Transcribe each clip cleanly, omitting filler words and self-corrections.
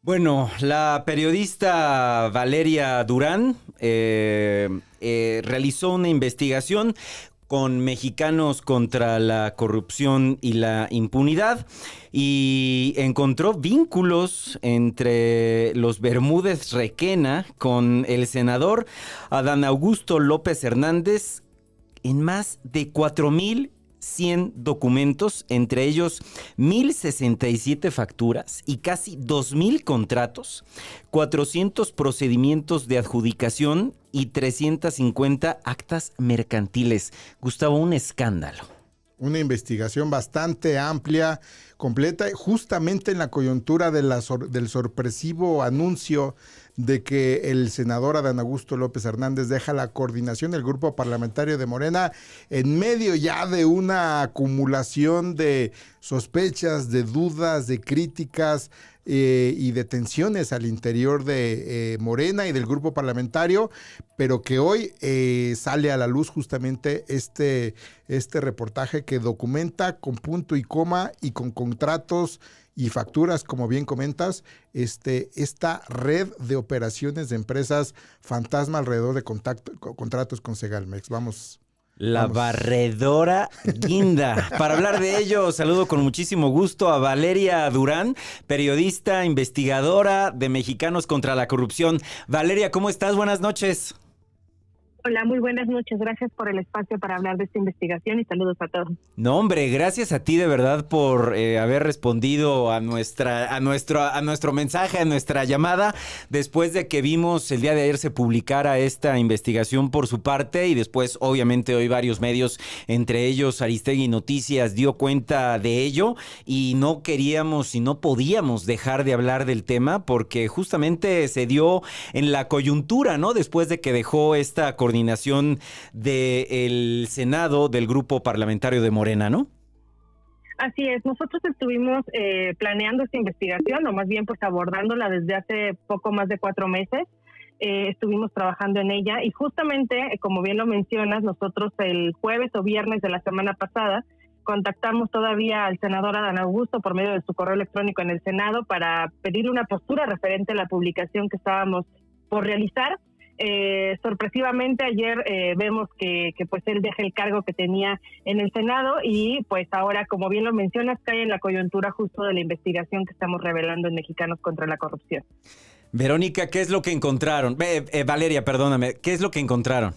Bueno, la periodista Valeria Durán realizó una investigación con Mexicanos contra la Corrupción y la Impunidad y encontró vínculos entre los Bermúdez Requena con el senador Adán Augusto López Hernández en más de 4,100 documentos, entre ellos 1,067 facturas y casi 2,000 contratos, 400 procedimientos de adjudicación y 350 actas mercantiles. Gustavo, un escándalo. Una investigación bastante amplia, completa, justamente en la coyuntura de del sorpresivo anuncio de que el senador Adán Augusto López Hernández deja la coordinación del grupo parlamentario de Morena en medio ya de una acumulación de sospechas, de dudas, de críticas y de tensiones al interior de Morena y del grupo parlamentario, pero que hoy sale a la luz justamente este reportaje que documenta con punto y coma y con contratos y facturas, como bien comentas, esta red de operaciones de empresas fantasma alrededor de contratos con Segalmex. Vamos. Barredora guinda. Para hablar de ello, saludo con muchísimo gusto a Valeria Durán, periodista, investigadora de Mexicanos contra la Corrupción. Valeria, ¿cómo estás? Buenas noches. Hola, muy buenas noches. Gracias por el espacio para hablar de esta investigación y saludos a todos. No, hombre, gracias a ti de verdad por haber respondido a nuestro mensaje, a nuestra llamada, después de que vimos el día de ayer se publicara esta investigación por su parte y después obviamente hoy varios medios, entre ellos Aristegui Noticias, dio cuenta de ello y no queríamos y no podíamos dejar de hablar del tema porque justamente se dio en la coyuntura, ¿no? Después de que dejó esta coordinación del Senado del grupo parlamentario de Morena, ¿no? Así es, nosotros estuvimos planeando esta investigación, o más bien pues abordándola desde hace poco más de 4 meses. Estuvimos trabajando en ella y justamente, como bien lo mencionas, nosotros el jueves o viernes de la semana pasada contactamos todavía al senador Adán Augusto por medio de su correo electrónico en el Senado para pedir una postura referente a la publicación que estábamos por realizar. Sorpresivamente ayer vemos que pues él deja el cargo que tenía en el Senado y pues ahora, como bien lo mencionas, cae en la coyuntura justo de la investigación que estamos revelando en Mexicanos contra la Corrupción. Verónica, ¿qué es lo que encontraron? Valeria, perdóname, ¿qué es lo que encontraron?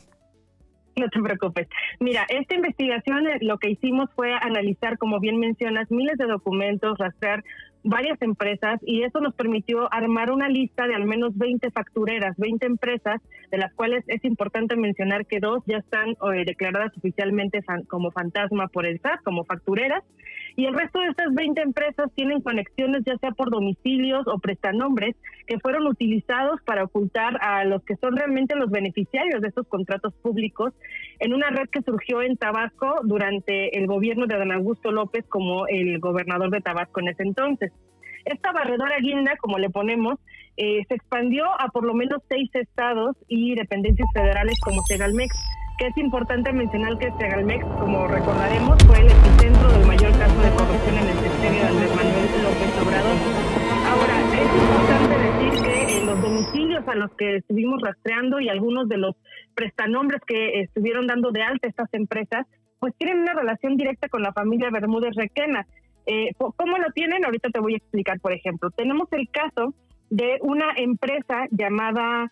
No te preocupes. Mira, esta investigación lo que hicimos fue analizar, como bien mencionas, miles de documentos, rastrear varias empresas y eso nos permitió armar una lista de al menos 20 factureras, 20 empresas, de las cuales es importante mencionar que 2 ya están declaradas oficialmente como fantasma por el SAT, como factureras, y el resto de estas 20 empresas tienen conexiones ya sea por domicilios o prestanombres que fueron utilizados para ocultar a los que son realmente los beneficiarios de estos contratos públicos en una red que surgió en Tabasco durante el gobierno de Adán Augusto López como el gobernador de Tabasco en ese entonces. Esta barredora guinda, como le ponemos, se expandió a por lo menos 6 estados y dependencias federales como Segalmex, que es importante mencionar que Segalmex, como recordaremos, fue el epicentro del mayor caso de corrupción en el sexenio de Andrés Manuel López Obrador. Ahora, es importante decir que los domicilios a los que estuvimos rastreando y algunos de los prestanombres que estuvieron dando de alta estas empresas, pues tienen una relación directa con la familia Bermúdez Requena. ¿Cómo lo tienen? Ahorita te voy a explicar, por ejemplo. Tenemos el caso de una empresa llamada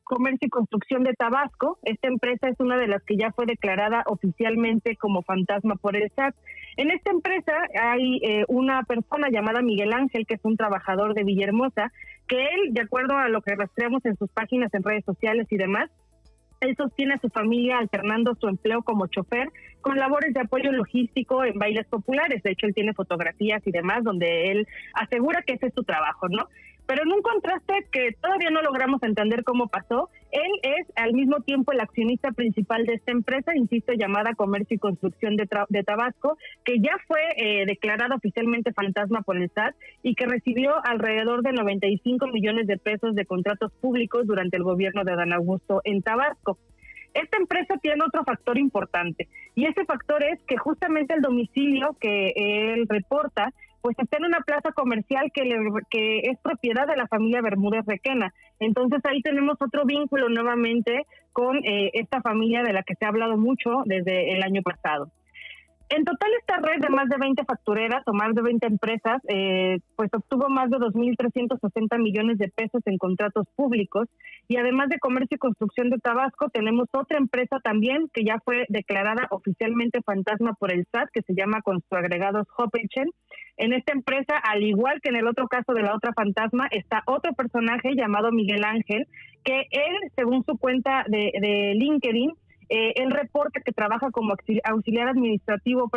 Comercio y Construcción de Tabasco. Esta empresa es una de las que ya fue declarada oficialmente como fantasma por el SAT. En esta empresa hay una persona llamada Miguel Ángel, que es un trabajador de Villahermosa, que él, de acuerdo a lo que rastreamos en sus páginas en redes sociales y demás, él sostiene a su familia alternando su empleo como chofer con labores de apoyo logístico en bailes populares. De hecho, él tiene fotografías y demás donde él asegura que ese es su trabajo, ¿no? Pero en un contraste que todavía no logramos entender cómo pasó, él es al mismo tiempo el accionista principal de esta empresa, insisto, llamada Comercio y Construcción de Tabasco, que ya fue declarada oficialmente fantasma por el SAT y que recibió alrededor de 95 millones de pesos de contratos públicos durante el gobierno de Adán Augusto en Tabasco. Esta empresa tiene otro factor importante y ese factor es que justamente el domicilio que él reporta pues está en una plaza comercial que es propiedad de la familia Bermúdez Requena. Entonces ahí tenemos otro vínculo nuevamente con esta familia de la que se ha hablado mucho desde el año pasado. En total, esta red de más de 20 factureras o más de 20 empresas, pues obtuvo más de 2.360 millones de pesos en contratos públicos. Y además de Comercio y Construcción de Tabasco, tenemos otra empresa también que ya fue declarada oficialmente fantasma por el SAT, que se llama Construagregados Hopelchen. En esta empresa, al igual que en el otro caso de la otra fantasma, está otro personaje llamado Miguel Ángel, que él, según su cuenta de LinkedIn, él reporta que trabaja como auxiliar administrativo,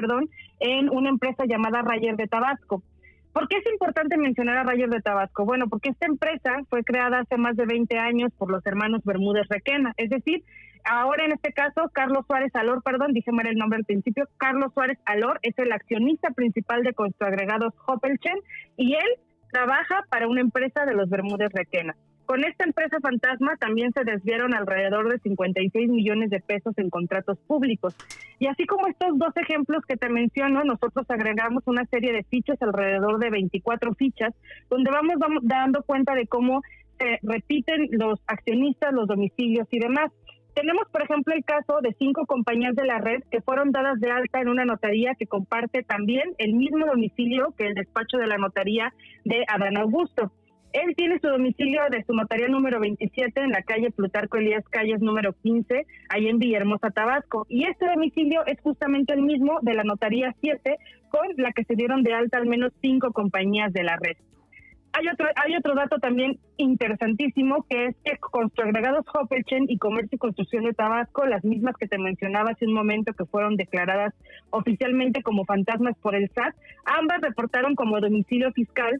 en una empresa llamada Rayer de Tabasco. ¿Por qué es importante mencionar a Rayer de Tabasco? Bueno, porque esta empresa fue creada hace más de 20 años por los hermanos Bermúdez Requena. Es decir, ahora en este caso, Carlos Suárez Alor, dije mal el nombre al principio, Carlos Suárez Alor es el accionista principal de Construagregados Hopelchen y él trabaja para una empresa de los Bermúdez Requena. Con esta empresa fantasma también se desviaron alrededor de 56 millones de pesos en contratos públicos. Y así como estos dos ejemplos que te menciono, nosotros agregamos una serie de fichas, alrededor de 24 fichas, donde vamos dando cuenta de cómo se repiten los accionistas, los domicilios y demás. Tenemos, por ejemplo, el caso de 5 compañías de la red que fueron dadas de alta en una notaría que comparte también el mismo domicilio que el despacho de la notaría de Adán Augusto. Él tiene su domicilio de su notaría número 27 en la calle Plutarco Elías Calles número 15, ahí en Villahermosa, Tabasco. Y este domicilio es justamente el mismo de la notaría 7, con la que se dieron de alta al menos 5 compañías de la red. Hay otro dato también interesantísimo, que es que Construagregados Hopelchen y Comercio y Construcción de Tabasco, las mismas que te mencionaba hace un momento que fueron declaradas oficialmente como fantasmas por el SAT, ambas reportaron como domicilio fiscal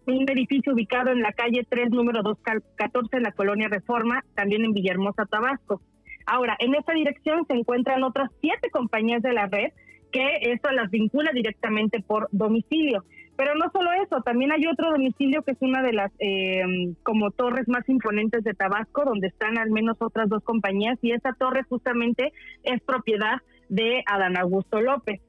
un edificio ubicado en la calle 3, número 214, en la colonia Reforma, también en Villahermosa, Tabasco. Ahora, en esta dirección se encuentran otras 7 compañías de la red, que eso las vincula directamente por domicilio. Pero no solo eso, también hay otro domicilio que es una de las como torres más imponentes de Tabasco, donde están al menos otras 2 compañías, y esta torre justamente es propiedad de Adán Augusto López.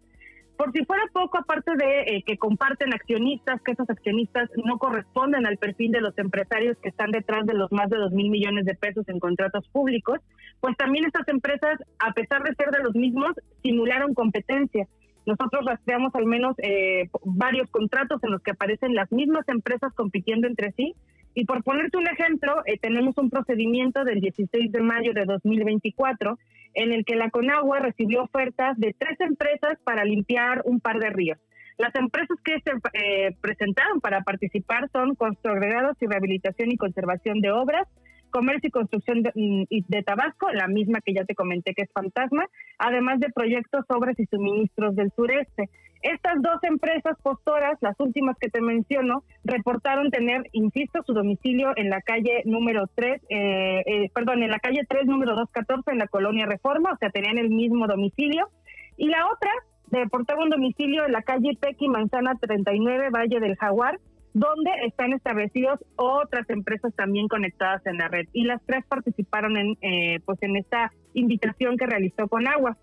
Por si fuera poco, aparte de que comparten accionistas, que esos accionistas no corresponden al perfil de los empresarios que están detrás de los más de 2,000 millones de pesos en contratos públicos, pues también estas empresas, a pesar de ser de los mismos, simularon competencia. Nosotros rastreamos al menos varios contratos en los que aparecen las mismas empresas compitiendo entre sí. Y por ponerte un ejemplo, tenemos un procedimiento del 16 de mayo de 2024 en el que la Conagua recibió ofertas de 3 empresas para limpiar un par de ríos. Las empresas que se presentaron para participar son Construagregados y Rehabilitación y Conservación de Obras, Comercio y Construcción de Tabasco, la misma que ya te comenté que es fantasma, además de Proyectos, Obras y Suministros del Sureste. Estas 2 empresas postoras, las últimas que te menciono, reportaron tener, insisto, su domicilio en la calle número 3, en la calle 3, número 214, en la colonia Reforma, o sea, tenían el mismo domicilio. Y la otra reportaba un domicilio en la calle Pequi Manzana 39, Valle del Jaguar, donde están establecidos otras empresas también conectadas en la red. Y las 3 participaron en esta invitación que realizó Conagua.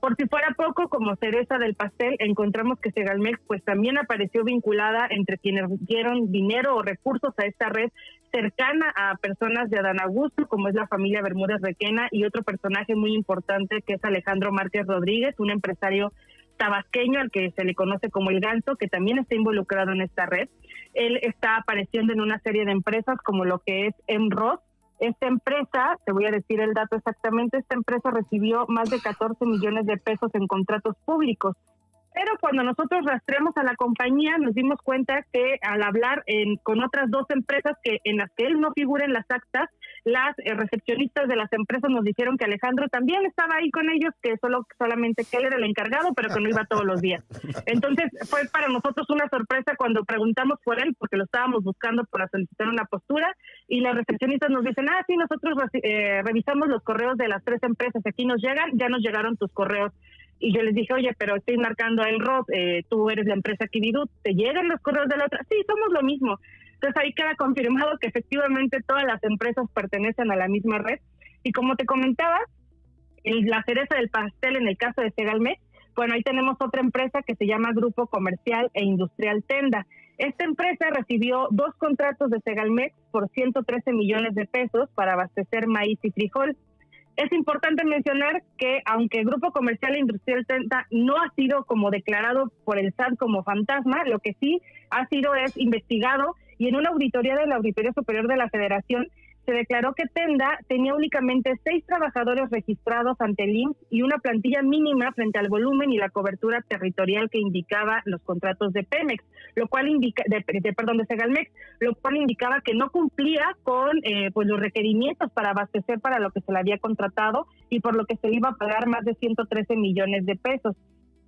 Por si fuera poco, como cereza del pastel, encontramos que Segalmex pues también apareció vinculada entre quienes dieron dinero o recursos a esta red cercana a personas de Adán Augusto, como es la familia Bermúdez Requena, y otro personaje muy importante que es Alejandro Márquez Rodríguez, un empresario tabasqueño al que se le conoce como el Ganso, que también está involucrado en esta red. Él está apareciendo en una serie de empresas como lo que es Emros. Esta empresa, te voy a decir el dato exactamente, esta empresa recibió más de 14 millones de pesos en contratos públicos. Pero cuando nosotros rastreamos a la compañía, nos dimos cuenta que al hablar con otras 2 empresas en las que él no figura en las actas, las recepcionistas de las empresas nos dijeron que Alejandro también estaba ahí con ellos, que solamente que él era el encargado, pero que no iba todos los días. Entonces fue para nosotros una sorpresa cuando preguntamos por él, porque lo estábamos buscando para solicitar una postura, y las recepcionistas nos dicen, sí, nosotros revisamos los correos de las 3 empresas, aquí nos llegan, ya nos llegaron tus correos. Y yo les dije, oye, pero estoy marcando a Elros, tú eres la empresa Kibidu, ¿te llegan los correos de la otra? Sí, somos lo mismo. Entonces ahí queda confirmado que efectivamente todas las empresas pertenecen a la misma red. Y como te comentaba, la cereza del pastel en el caso de Segalmex, Bueno, ahí tenemos otra empresa que se llama Grupo Comercial e Industrial Tenda. Esta empresa recibió 2 contratos de Segalmex por 113 millones de pesos para abastecer maíz y frijol. Es importante mencionar que aunque el Grupo Comercial e Industrial Tenda no ha sido como declarado por el SAT como fantasma, lo que sí ha sido es investigado, y en una auditoría de la Auditoría Superior de la Federación se declaró que Tenda tenía únicamente 6 trabajadores registrados ante el IMSS y una plantilla mínima frente al volumen y la cobertura territorial que indicaba los contratos de Pemex, lo cual indica, de Segalmex, lo cual indicaba que no cumplía con pues los requerimientos para abastecer para lo que se le había contratado y por lo que se le iba a pagar más de 113 millones de pesos.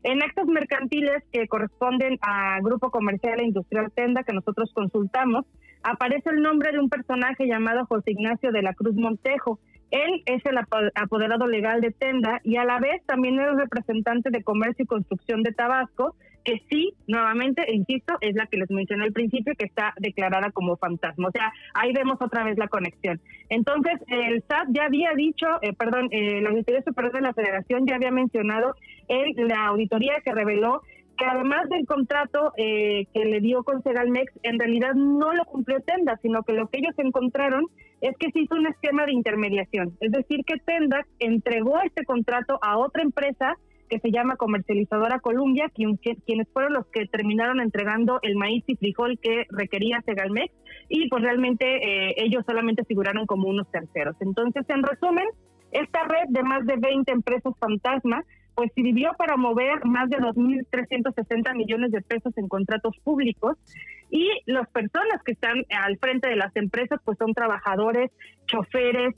En actas mercantiles que corresponden a Grupo Comercial e Industrial Tenda que nosotros consultamos, aparece el nombre de un personaje llamado José Ignacio de la Cruz Montejo. Él es el apoderado legal de Tenda y a la vez también es el representante de Comercio y Construcción de Tabasco, que sí, nuevamente, insisto, es la que les mencioné al principio, que está declarada como fantasma. O sea, ahí vemos otra vez la conexión. Entonces, el SAT ya había dicho, la Auditoría Superior de la Federación ya había mencionado en la auditoría que reveló que además del contrato que le dio con Segalmex, en realidad no lo cumplió Tenda, sino que lo que ellos encontraron es que se hizo un esquema de intermediación. Es decir, que Tenda entregó este contrato a otra empresa que se llama Comercializadora Columbia, quienes fueron los que terminaron entregando el maíz y frijol que requería Segalmex, y pues realmente ellos solamente figuraron como unos terceros. Entonces, en resumen, esta red de más de 20 empresas fantasma pues sirvió para mover más de 2.360 millones de pesos en contratos públicos, y las personas que están al frente de las empresas pues son trabajadores, choferes,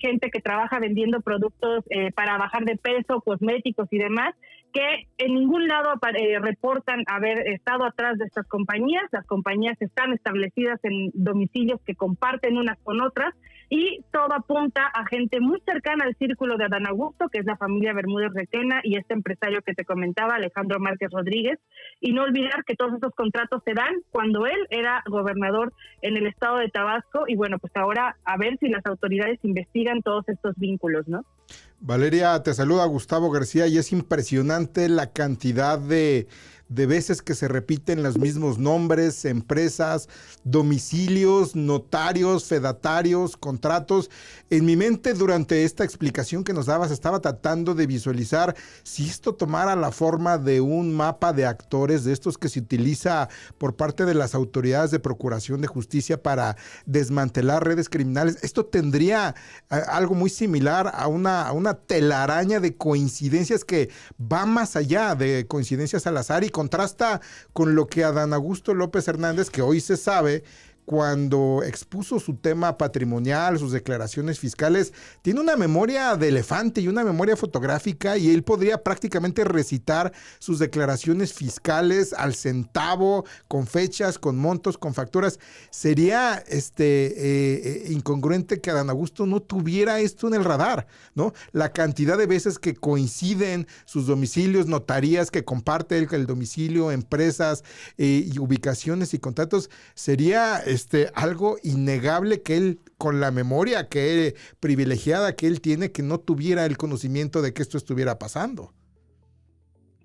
gente que trabaja vendiendo productos para bajar de peso, cosméticos y demás, que en ningún lado reportan haber estado atrás de estas compañías. Las compañías están establecidas en domicilios que comparten unas con otras, y todo apunta a gente muy cercana al círculo de Adán Augusto, que es la familia Bermúdez Requena, y este empresario que te comentaba, Alejandro Márquez Rodríguez. Y no olvidar que todos esos contratos se dan cuando él era gobernador en el estado de Tabasco, y bueno, pues ahora a ver si las autoridades investigan todos estos vínculos, ¿no? Valeria, te saluda Gustavo García, y es impresionante la cantidad de veces que se repiten los mismos nombres, empresas, domicilios, notarios, fedatarios, contratos. En mi mente, durante esta explicación que nos dabas, estaba tratando de visualizar si esto tomara la forma de un mapa de actores, de estos que se utiliza por parte de las autoridades de procuración de justicia para desmantelar redes criminales. Esto tendría algo muy similar a una telaraña de coincidencias que va más allá de coincidencias al azar, y contrasta con lo que Adán Augusto López Hernández, que hoy se sabe, cuando expuso su tema patrimonial, sus declaraciones fiscales, tiene una memoria de elefante y una memoria fotográfica, y él podría prácticamente recitar sus declaraciones fiscales al centavo, con fechas, con montos, con facturas. Sería incongruente que Adán Augusto no tuviera esto en el radar, ¿no? La cantidad de veces que coinciden sus domicilios, notarías que comparte el domicilio, empresas y ubicaciones y contratos, sería algo innegable que él, con la memoria privilegiada que él tiene, que no tuviera el conocimiento de que esto estuviera pasando.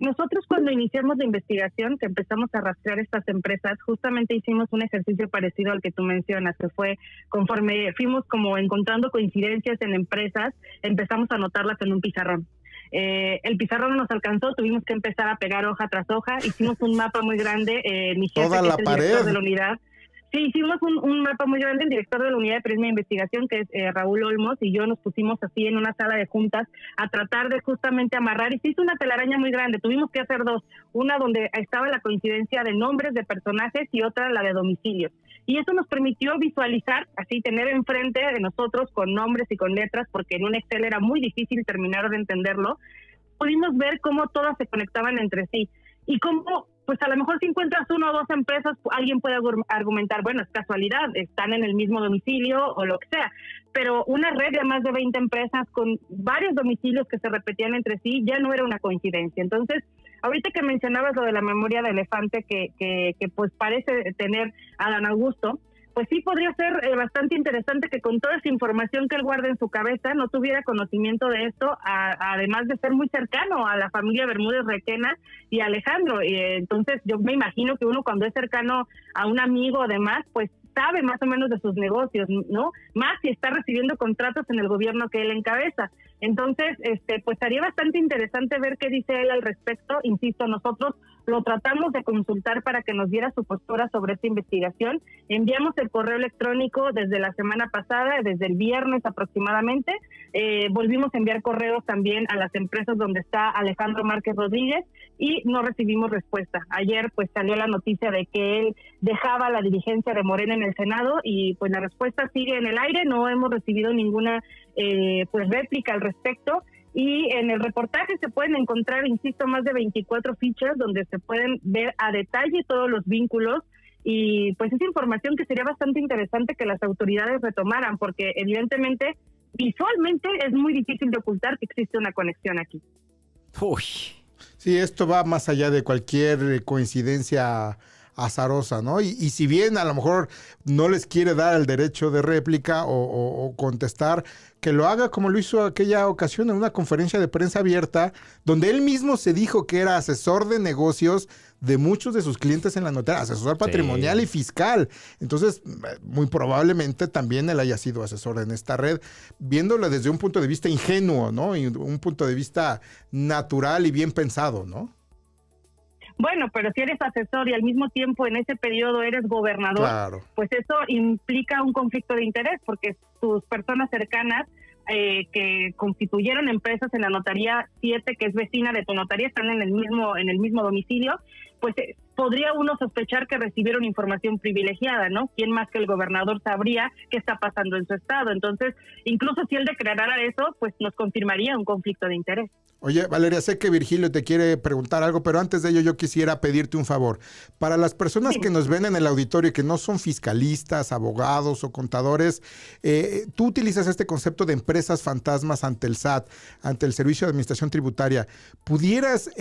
Nosotros, cuando iniciamos la investigación, que empezamos a rastrear estas empresas, justamente hicimos un ejercicio parecido al que tú mencionas, que fue conforme fuimos como encontrando coincidencias en empresas, empezamos a anotarlas en un pizarrón. El pizarrón no nos alcanzó, tuvimos que empezar a pegar hoja tras hoja, hicimos un mapa muy grande, mi jefe, toda que la es el pared director de la unidad. Sí, hicimos un mapa muy grande. El director de la unidad de periodismo e investigación, que es Raúl Olmos, y yo nos pusimos así en una sala de juntas a tratar de justamente amarrar, y se hizo una telaraña muy grande. Tuvimos que hacer dos, una donde estaba la coincidencia de nombres de personajes y otra la de domicilios. Y eso nos permitió visualizar, así tener enfrente de nosotros con nombres y con letras, porque en un Excel era muy difícil terminar de entenderlo. Pudimos ver cómo todas se conectaban entre sí y cómo, pues a lo mejor si encuentras una o dos empresas, alguien puede argumentar, bueno, es casualidad, están en el mismo domicilio o lo que sea, pero una red de más de 20 empresas con varios domicilios que se repetían entre sí ya no era una coincidencia. Entonces, ahorita que mencionabas lo de la memoria de elefante que pues parece tener Adán Augusto, pues sí podría ser bastante interesante que con toda esa información que él guarda en su cabeza no tuviera conocimiento de esto, además de ser muy cercano a la familia Bermúdez Requena y Alejandro. Entonces yo me imagino que uno cuando es cercano a un amigo o demás, pues sabe más o menos de sus negocios, ¿no? Más si está recibiendo contratos en el gobierno que él encabeza. Entonces, pues sería bastante interesante ver qué dice él al respecto. Insisto, nosotros lo tratamos de consultar para que nos diera su postura sobre esta investigación. Enviamos el correo electrónico desde la semana pasada, desde el viernes aproximadamente. Volvimos a enviar correos también a las empresas donde está Alejandro Márquez Rodríguez y no recibimos respuesta. Ayer pues salió la noticia de que él dejaba la dirigencia de Morena en el Senado y pues la respuesta sigue en el aire. No hemos recibido ninguna pues réplica al respecto. Y en el reportaje se pueden encontrar, insisto, más de 24 fichas donde se pueden ver a detalle todos los vínculos y pues es información que sería bastante interesante que las autoridades retomaran porque evidentemente, visualmente es muy difícil de ocultar que existe una conexión aquí. Uy. Sí, esto va más allá de cualquier coincidencia azarosa, ¿no? Y si bien a lo mejor no les quiere dar el derecho de réplica o contestar, que lo haga como lo hizo aquella ocasión en una conferencia de prensa abierta, donde él mismo se dijo que era asesor de negocios de muchos de sus clientes en la notaría, asesor patrimonial y fiscal. Entonces, muy probablemente también él haya sido asesor en esta red, viéndolo desde un punto de vista ingenuo, ¿no? Y un punto de vista natural y bien pensado, ¿no? Bueno, pero si eres asesor y al mismo tiempo en ese periodo eres gobernador, claro, pues eso implica un conflicto de interés, porque tus personas cercanas que constituyeron empresas en la notaría 7, que es vecina de tu notaría, están en el mismo domicilio, pues podría uno sospechar que recibieron información privilegiada, ¿no? ¿Quién más que el gobernador sabría qué está pasando en su estado? Entonces, incluso si él declarara eso, pues nos confirmaría un conflicto de interés. Oye, Valeria, sé que Virgilio te quiere preguntar algo, pero antes de ello yo quisiera pedirte un favor. Para las personas que nos ven en el auditorio y que no son fiscalistas, abogados o contadores, tú utilizas este concepto de empresas fantasmas ante el SAT, ante el Servicio de Administración Tributaria. ¿Pudieras,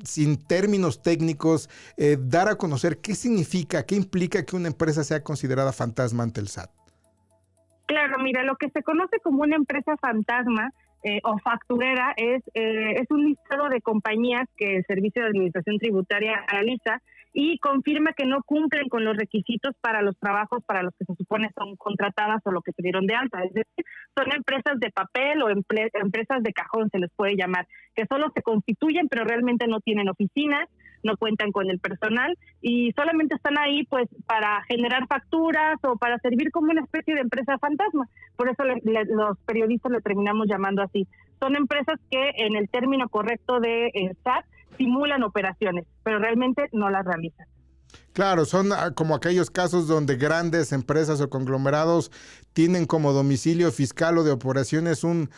sin términos técnicos, dar a conocer qué significa, qué implica que una empresa sea considerada fantasma ante el SAT? Claro, mira, lo que se conoce como una empresa fantasma o facturera es un listado de compañías que el Servicio de Administración Tributaria analiza y confirma que no cumplen con los requisitos para los trabajos para los que se supone son contratadas o lo que se dieron de alta. Es decir, son empresas de papel o empresas de cajón, se les puede llamar, que solo se constituyen pero realmente no tienen oficinas, no cuentan con el personal y solamente están ahí pues para generar facturas o para servir como una especie de empresa fantasma. Por eso los periodistas le terminamos llamando así. Son empresas que en el término correcto de SAT simulan operaciones, pero realmente no las realizan. Claro, son como aquellos casos donde grandes empresas o conglomerados tienen como domicilio fiscal o de operaciones un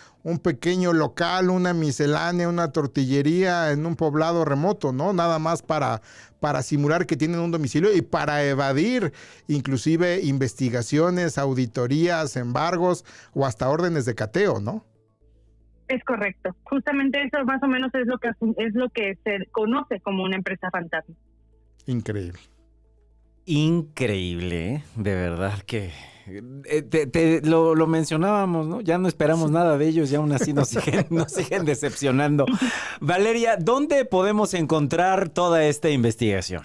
pequeño local, una miscelánea, una tortillería en un poblado remoto, ¿no? Nada más para simular que tienen un domicilio y para evadir inclusive investigaciones, auditorías, embargos o hasta órdenes de cateo, ¿no? Es correcto. Justamente eso más o menos es lo que se conoce como una empresa fantasma. Increíble. Increíble, ¿eh? De verdad que lo mencionábamos, ¿no? Ya no esperamos nada de ellos y aún así nos siguen decepcionando. Valeria, ¿dónde podemos encontrar toda esta investigación?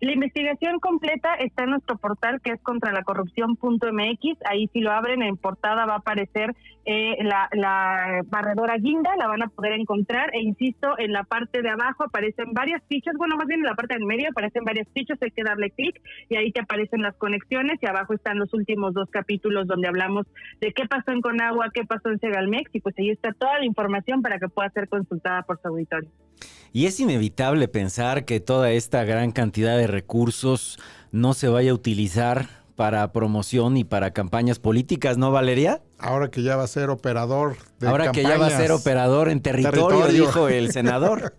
La investigación completa está en nuestro portal, que es contralacorrupción.mx. Ahí si lo abren en portada va a aparecer la barredora guinda, la van a poder encontrar. E insisto, en la parte de abajo aparecen varias fichas, bueno, más bien en la parte del medio aparecen varias fichas, hay que darle clic y ahí te aparecen las conexiones y abajo están los últimos 2 capítulos donde hablamos de qué pasó en Conagua, qué pasó en Segalmex y pues ahí está toda la información para que pueda ser consultada por su auditorio. Y es inevitable pensar que toda esta gran cantidad de recursos no se vaya a utilizar para promoción y para campañas políticas, ¿no, Valeria? Ahora que ya va a ser operador de Ahora campañas. Que ya va a ser operador en territorio. Dijo el senador.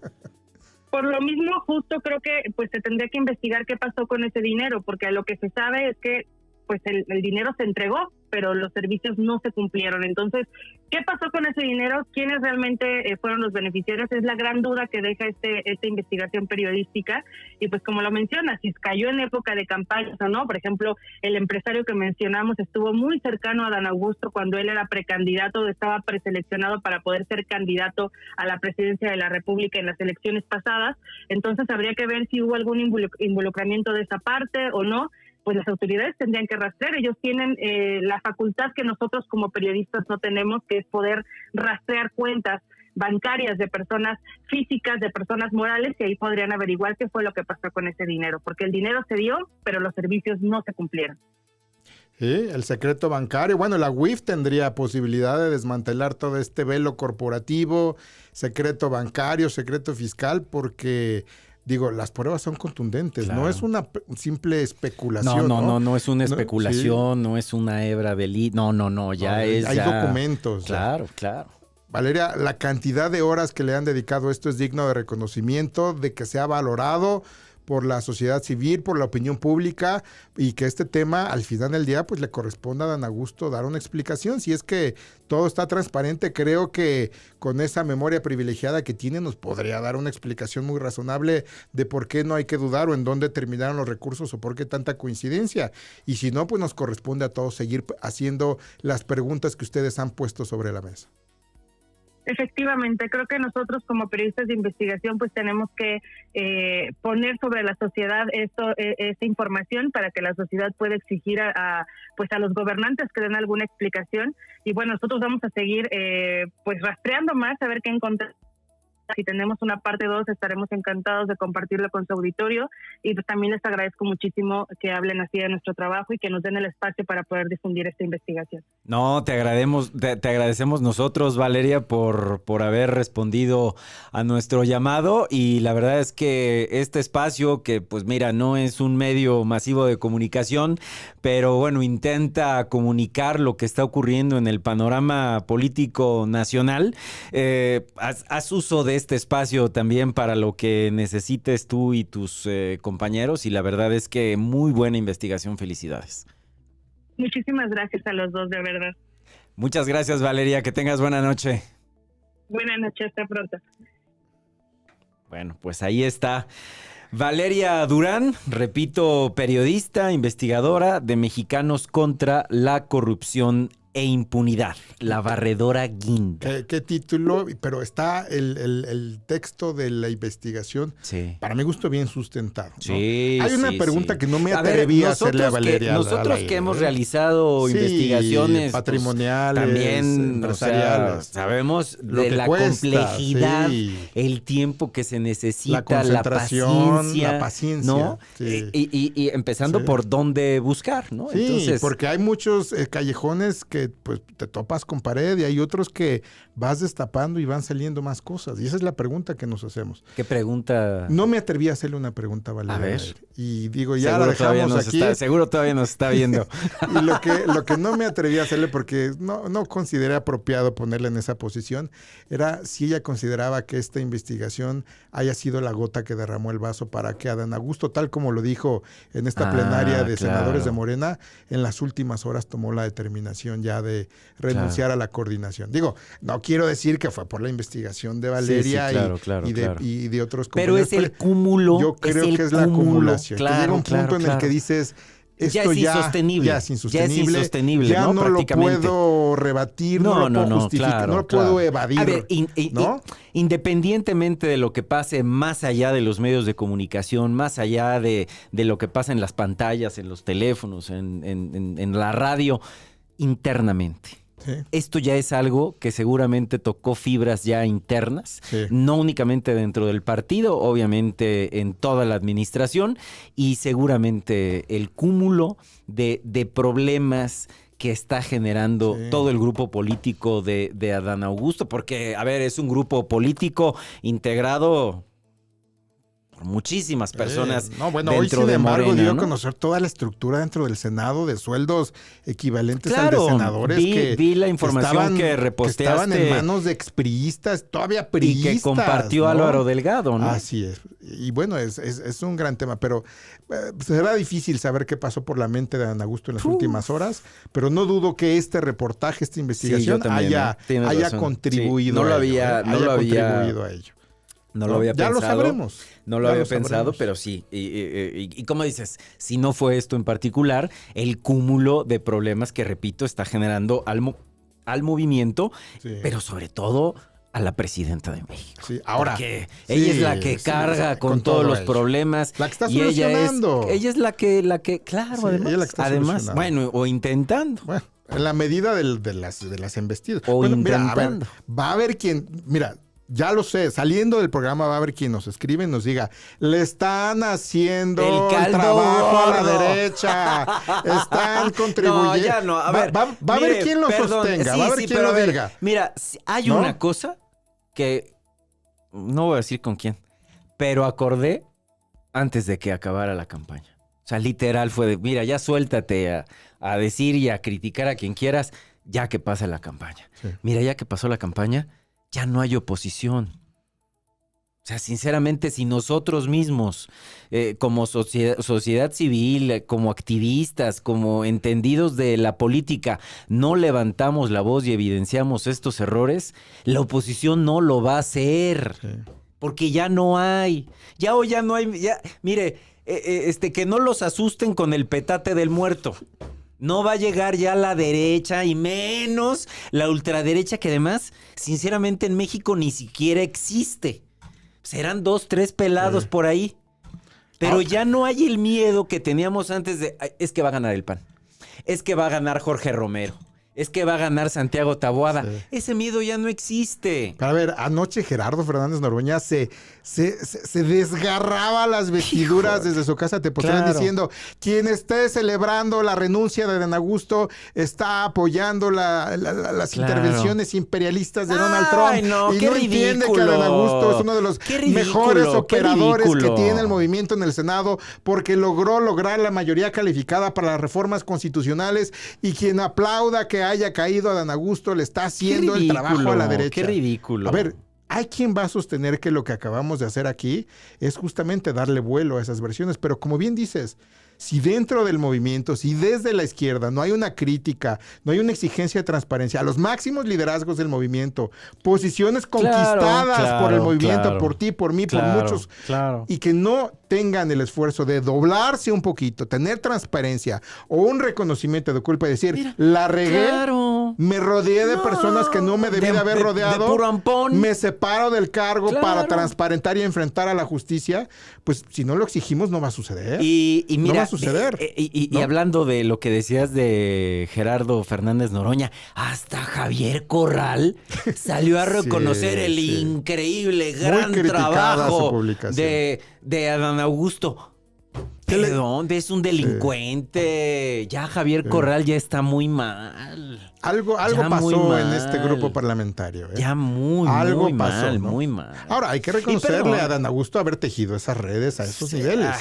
Por lo mismo, justo creo que pues se tendría que investigar qué pasó con ese dinero, porque lo que se sabe es que pues el dinero se entregó, pero los servicios no se cumplieron. Entonces, ¿qué pasó con ese dinero? ¿Quiénes realmente fueron los beneficiarios? Es la gran duda que deja esta investigación periodística. Y pues como lo mencionas, si cayó en época de campañas o no. Por ejemplo, el empresario que mencionamos estuvo muy cercano a Dan Augusto cuando él era precandidato, estaba preseleccionado para poder ser candidato a la presidencia de la República en las elecciones pasadas. Entonces habría que ver si hubo algún involucramiento de esa parte o no. Pues las autoridades tendrían que rastrear. Ellos tienen la facultad que nosotros como periodistas no tenemos, que es poder rastrear cuentas bancarias de personas físicas, de personas morales, y ahí podrían averiguar qué fue lo que pasó con ese dinero, porque el dinero se dio, pero los servicios no se cumplieron. Sí, el secreto bancario. Bueno, la UIF tendría posibilidad de desmantelar todo este velo corporativo, secreto bancario, secreto fiscal, porque... Digo, las pruebas son contundentes, claro. No es una simple especulación. No es una especulación, sí. No es una hebra de ya es... Hay documentos. Claro. Valeria, la cantidad de horas que le han dedicado a esto es digno de reconocimiento, de que se ha valorado por la sociedad civil, por la opinión pública, y que este tema al final del día pues le corresponda a Dan Augusto dar una explicación. Si es que todo está transparente, creo que con esa memoria privilegiada que tiene nos podría dar una explicación muy razonable de por qué no hay que dudar o en dónde terminaron los recursos o por qué tanta coincidencia. Y si no, pues nos corresponde a todos seguir haciendo las preguntas que ustedes han puesto sobre la mesa. Efectivamente, creo que nosotros como periodistas de investigación pues tenemos que poner sobre la sociedad esta información para que la sociedad pueda exigir a los gobernantes que den alguna explicación. Y bueno, nosotros vamos a seguir pues rastreando más, a ver qué encontramos. Si tenemos una parte 2, estaremos encantados de compartirlo con su auditorio, y pues también les agradezco muchísimo que hablen así de nuestro trabajo y que nos den el espacio para poder difundir esta investigación. No, te agradecemos nosotros, Valeria, por haber respondido a nuestro llamado, y la verdad es que este espacio, que pues mira, no es un medio masivo de comunicación, pero bueno, intenta comunicar lo que está ocurriendo en el panorama político nacional. Haz uso de este espacio también para lo que necesites tú y tus compañeros, y la verdad es que muy buena investigación. Felicidades. Muchísimas gracias a los dos, de verdad. Muchas gracias, Valeria, que tengas buena noche. Buenas noches, hasta pronto. Bueno, pues ahí está Valeria Durán, repito, periodista, investigadora de Mexicanos contra la Corrupción e Impunidad, la barredora guinda. ¿Qué título? Pero está el texto de la investigación, sí, para mi gusto, bien sustentado, ¿no? Sí, hay una pregunta que no me atreví a hacerle a Valeria. Nosotros que hemos realizado investigaciones patrimoniales, también, empresariales, sabemos de la complejidad, el tiempo que se necesita, la concentración, la paciencia, ¿no? Sí. Y empezando por dónde buscar, ¿no? Sí, entonces, porque hay muchos callejones que pues te topas con pared, y hay otros que vas destapando y van saliendo más cosas. Y esa es la pregunta que nos hacemos. ¿Qué pregunta? No me atreví a hacerle una pregunta a Valeria. A ver. Y digo, ya la dejamos aquí. Seguro todavía nos está viendo. Y lo que no me atreví a hacerle, porque no consideré apropiado ponerla en esa posición, era si ella consideraba que esta investigación haya sido la gota que derramó el vaso para que a Dan Augusto, tal como lo dijo en esta plenaria de senadores de Morena, en las últimas horas tomó la determinación ya de renunciar a la coordinación. Digo, no quiero decir que fue por la investigación de Valeria y de otros compañeros. Pero es el cúmulo. Yo creo que es la acumulación. Que llega un punto en el que dices, esto ya es insostenible. Ya no lo puedo rebatir, no lo puedo justificar, no lo puedo evadir. A ver, independientemente de lo que pase más allá de los medios de comunicación, más allá de lo que pasa en las pantallas, en los teléfonos, en la radio, internamente. Sí. Esto ya es algo que seguramente tocó fibras ya internas, sí, no únicamente dentro del partido, obviamente en toda la administración, y seguramente el cúmulo de problemas que está generando todo el grupo político de Dan Augusto, porque, a ver, es un grupo político integrado por muchísimas personas hoy dentro sin de embargo Morena, dio a ¿no? conocer toda la estructura dentro del Senado de sueldos equivalentes Claro, al de senadores vi la información que reposteaste, que estaban en manos de expriistas, todavía priistas. Y que compartió ¿no? Álvaro Delgado, ¿no? Así es. Y bueno, es un gran tema, pero será difícil saber qué pasó por la mente de Adán Augusto en las últimas horas, pero no dudo que este reportaje, esta investigación también, haya razón. contribuido Sí, no lo a había- ello. no lo había- contribuido a ello. No lo había Ya pensado. lo sabremos. No lo Ya había lo pensado, sabremos. pero sí. Y como dices, si no fue esto en particular, el cúmulo de problemas que, repito, está generando al movimiento, Sí. pero sobre todo a la presidenta de México. Sí, ahora. Porque sí, ella es la que sí, carga sí, con todos todo los ello. problemas. La que está y solucionando. ella es la que, claro, Sí, además, ella es la que está solucionando. bueno, o intentando. Bueno, en la medida de las embestidas. O Bueno, mira, intentando. va a haber quien, mira, ya lo sé, saliendo del programa va a haber quien nos escribe y nos diga, le están haciendo El caldo trabajo a la gordo. derecha, están contribuyendo. No, ya no, a ver. Va a haber mire, quien lo perdón, sostenga, sí, va a haber sí, quien pero lo a ver, diga. Mira, hay ¿No? una cosa que no voy a decir con quién, pero acordé antes de que acabara la campaña. O sea, literal fue de, mira, ya suéltate a decir y a criticar a quien quieras, ya que pasa la campaña. Sí. Mira, ya que pasó la campaña, ya no hay oposición. O sea, sinceramente, si nosotros mismos, como sociedad civil, como activistas, como entendidos de la política, no levantamos la voz y evidenciamos estos errores, la oposición no lo va a hacer. Sí. Porque ya no hay. Ya hoy ya no hay. Ya, mire, que no los asusten con el petate del muerto. No va a llegar ya la derecha y menos la ultraderecha, que además, sinceramente, en México ni siquiera existe. Serán 2, 3 pelados por ahí. Pero ya no hay el miedo que teníamos antes de, "Ay, es que va a ganar el PAN. Es que va a ganar Jorge Romero. Es que va a ganar Santiago Taboada". Sí. Ese miedo ya no existe. Para ver, anoche Gerardo Fernández Noroña se desgarraba las vestiduras desde su casa. Te pusieron Claro. diciendo, quien esté celebrando la renuncia de Adán Augusto está apoyando las Claro. intervenciones imperialistas de Donald Ay, Trump. no, y qué no entiende que ridículo. Adán Augusto es uno de los Qué ridículo, mejores qué operadores que ridículo. tiene el movimiento en el Senado porque lograr la mayoría calificada para las reformas constitucionales, y quien aplauda que haya caído Adán Augusto le está haciendo el trabajo a la derecha. Qué ridículo. A ver, hay quien va a sostener que lo que acabamos de hacer aquí es justamente darle vuelo a esas versiones, pero como bien dices, si dentro del movimiento, si desde la izquierda no hay una crítica, no hay una exigencia de transparencia a los máximos liderazgos del movimiento, posiciones conquistadas por el movimiento, claro. por ti, por mí, Claro, por muchos, claro. y que no tengan el esfuerzo de doblarse un poquito, tener transparencia o un reconocimiento de culpa y decir, Mira, la regué, Claro. me rodeé de No, personas que no me debí de haber rodeado. De puro ampón. Me separo del cargo Claro. para transparentar y enfrentar a la justicia. Pues si no lo exigimos, no va a suceder. Y mira, No va a suceder, y ¿no? hablando de lo que decías de Gerardo Fernández Noroña, hasta Javier Corral salió a reconocer el sí. increíble, Muy gran criticada su trabajo publicación. de Adán Augusto. ¿Qué le- ¿De dónde? Es un delincuente. Ya Javier Corral ya está muy mal. Algo Ya muy pasó mal. en este grupo parlamentario. ¿eh? Ya muy Algo mal, pasó, ¿no? muy mal. Ahora, hay que Y reconocerle perdón. a Adán Augusto haber tejido esas redes a esos Sí, niveles. ah.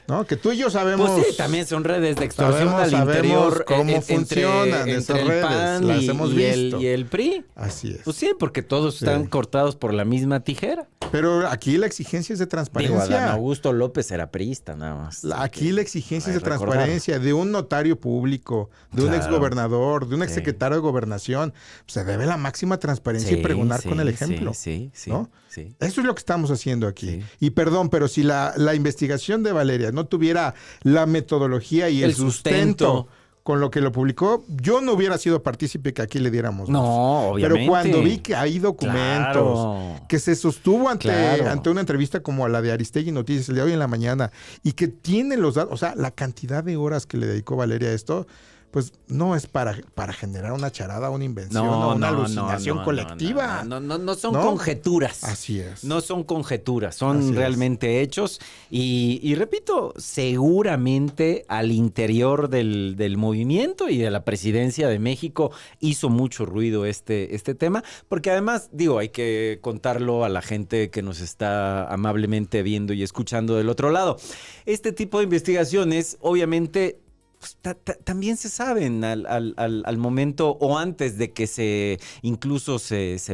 ¿No? Que tú y yo sabemos. Pues sí, también son redes de extorsión sabemos al interior. cómo entre- funcionan esas entre el redes, PAN las y, hemos y visto. y el PRI. Así es. Pues sí, porque todos Sí. están cortados por la misma tijera. Pero aquí la exigencia es de Digo, transparencia. Adán Augusto López era priista, nada más. Aquí la exigencia es de recordar. transparencia de un notario público, de un Claro. exgobernador, de un Sí. exsecretario de gobernación. Se debe la máxima transparencia y Sí, pregonar sí, con el ejemplo. Sí, sí, ¿no? sí. Eso es lo que estamos haciendo aquí. Sí. Y perdón, pero si la investigación de Valeria no tuviera la metodología y el El sustento sustento. con lo que lo publicó, yo no hubiera sido partícipe que aquí le diéramos voz. No, obviamente. Pero cuando vi que hay documentos, Claro. que se sostuvo ante Claro. una entrevista como la de Aristegui Noticias el día de hoy en la mañana, y que tiene los datos, o sea, la cantidad de horas que le dedicó Valeria a esto, pues no es para generar una charada, una invención o una alucinación colectiva. No son conjeturas. Así es. No son conjeturas, son realmente hechos. Y repito, seguramente al interior del movimiento y de la presidencia de México hizo mucho ruido este tema, porque además, digo, hay que contarlo a la gente que nos está amablemente viendo y escuchando del otro lado. Este tipo de investigaciones, obviamente, pues, también se saben al momento o antes de que se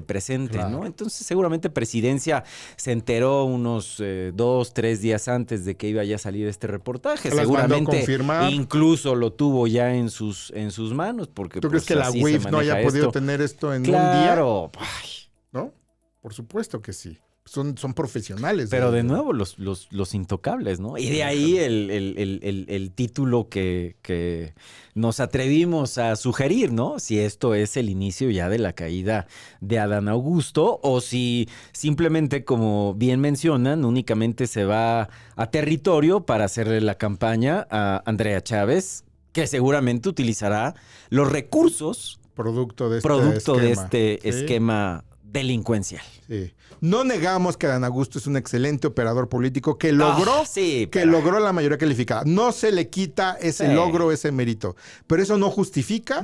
presente, claro, ¿no? Entonces seguramente Presidencia se enteró unos 2-3 días antes de que iba ya a salir este reportaje. Seguramente incluso lo tuvo ya en sus manos. Porque, ¿tú crees que la UIF no haya podido tener esto en un día? Claro. ¿No? Por supuesto que sí. Son profesionales. Pero de nuevo, los intocables, ¿no? Y de ahí el título que nos atrevimos a sugerir, ¿no? Si esto es el inicio ya de la caída de Adán Augusto o si simplemente, como bien mencionan, únicamente se va a territorio para hacerle la campaña a Andrea Chávez, que seguramente utilizará los recursos producto de este esquema delincuencial. Sí. No negamos que Adán Augusto es un excelente operador político que logró la mayoría calificada. No se le quita ese logro, ese mérito. Pero eso no justifica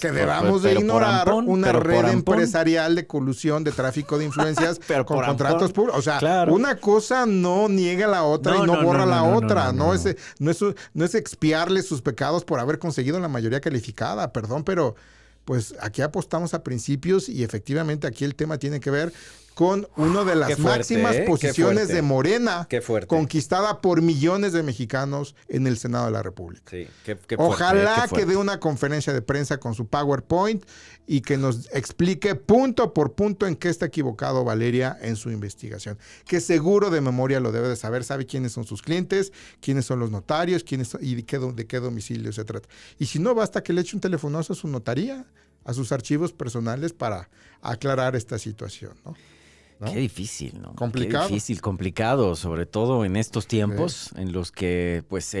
que debamos de ignorar una red empresarial de colusión, de tráfico de influencias con contratos públicos. O sea, una cosa no niega la otra y no borra la otra. No es expiarle sus pecados por haber conseguido la mayoría calificada. Perdón, pero pues aquí apostamos a principios y efectivamente aquí el tema tiene que ver con una de las máximas posiciones de Morena, conquistada por millones de mexicanos en el Senado de la República. Sí, ojalá que dé una conferencia de prensa con su PowerPoint y que nos explique punto por punto en qué está equivocado Valeria en su investigación. Que seguro de memoria lo debe de saber, sabe quiénes son sus clientes, quiénes son los notarios, y de qué domicilio se trata. Y si no, basta que le eche un telefonazo a su notaría, a sus archivos personales para aclarar esta situación, ¿no? Qué difícil, ¿no? Complicado. Qué difícil, complicado, sobre todo en estos tiempos en los que, pues,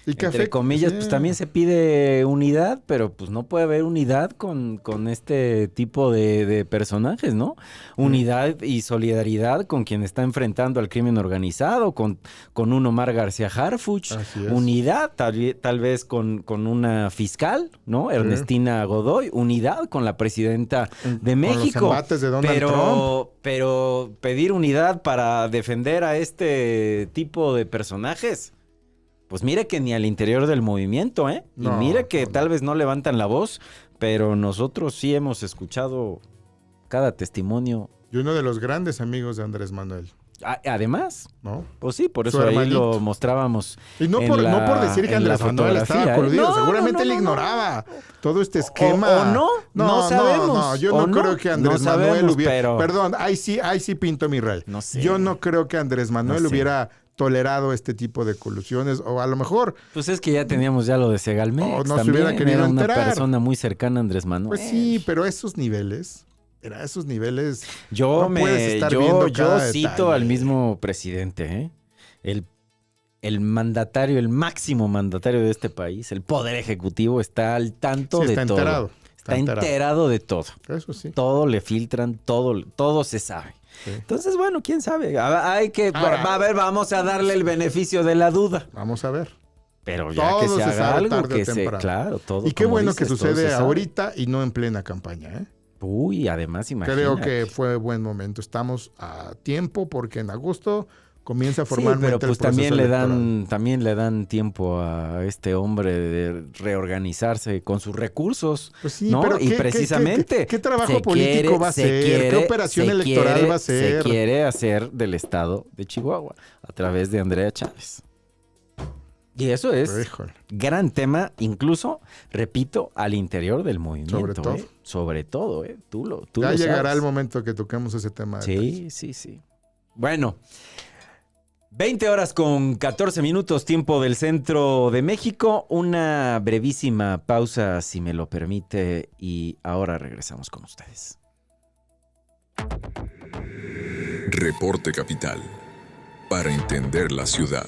entre comillas, pues también se pide unidad, pero pues no puede haber unidad con este tipo de personajes, ¿no? Unidad y solidaridad con quien está enfrentando al crimen organizado, con un Omar García Harfuch. Unidad tal vez con una fiscal, ¿no? Ernestina Godoy. Unidad con la presidenta de México. Con los embates de Donald Trump. Pero pedir unidad para defender a este tipo de personajes, pues mire que ni al interior del movimiento, ¿eh? Y mire que tal vez no levantan la voz, pero nosotros sí hemos escuchado cada testimonio. Y uno de los grandes amigos de Andrés Manuel. Además, ¿no? Pues sí, por eso ahí lo mostrábamos. Y no por decir que Andrés Manuel estaba coludido, seguramente él ignoraba todo este esquema. No sabemos. No, yo no creo que Andrés Manuel hubiera... Perdón, ahí sí pinto mi rey. No sé. Yo no creo que Andrés Manuel hubiera tolerado este tipo de colusiones, o a lo mejor... Pues es que ya teníamos lo de Segalmex. O no se hubiera querido enterar. Una persona muy cercana a Andrés Manuel. Pues sí, pero a esos niveles... Yo cito al mismo presidente, el mandatario, el máximo mandatario de este país, el poder ejecutivo, está al tanto de todo. Está enterado de todo. Eso sí. Todo le filtran, todo se sabe. Sí. Entonces, bueno, quién sabe. Vamos a darle el beneficio de la duda. Vamos a ver. Pero ya todo que se haga algo, que se... Claro, todo. Y qué bueno que sucede ahorita y no en plena campaña, ¿eh? Uy, además, imagínate. Creo que fue buen momento. Estamos a tiempo porque en agosto comienza a formalmente pero pues el proceso también le dan tiempo a este hombre de reorganizarse con sus recursos. Pues sí, ¿no? pero y precisamente ¿qué trabajo político va a hacer? ¿Qué operación electoral va a hacer? Se quiere hacer del estado de Chihuahua a través de Andrea Chávez. Y eso es gran tema, incluso, repito, al interior del movimiento. Sobre todo. Tú lo llegará sabes. El momento que toquemos ese tema. Sí. Bueno, 20 horas con 14 minutos, tiempo del centro de México. Una brevísima pausa, si me lo permite, y ahora regresamos con ustedes. Reporte Capital, para entender la ciudad.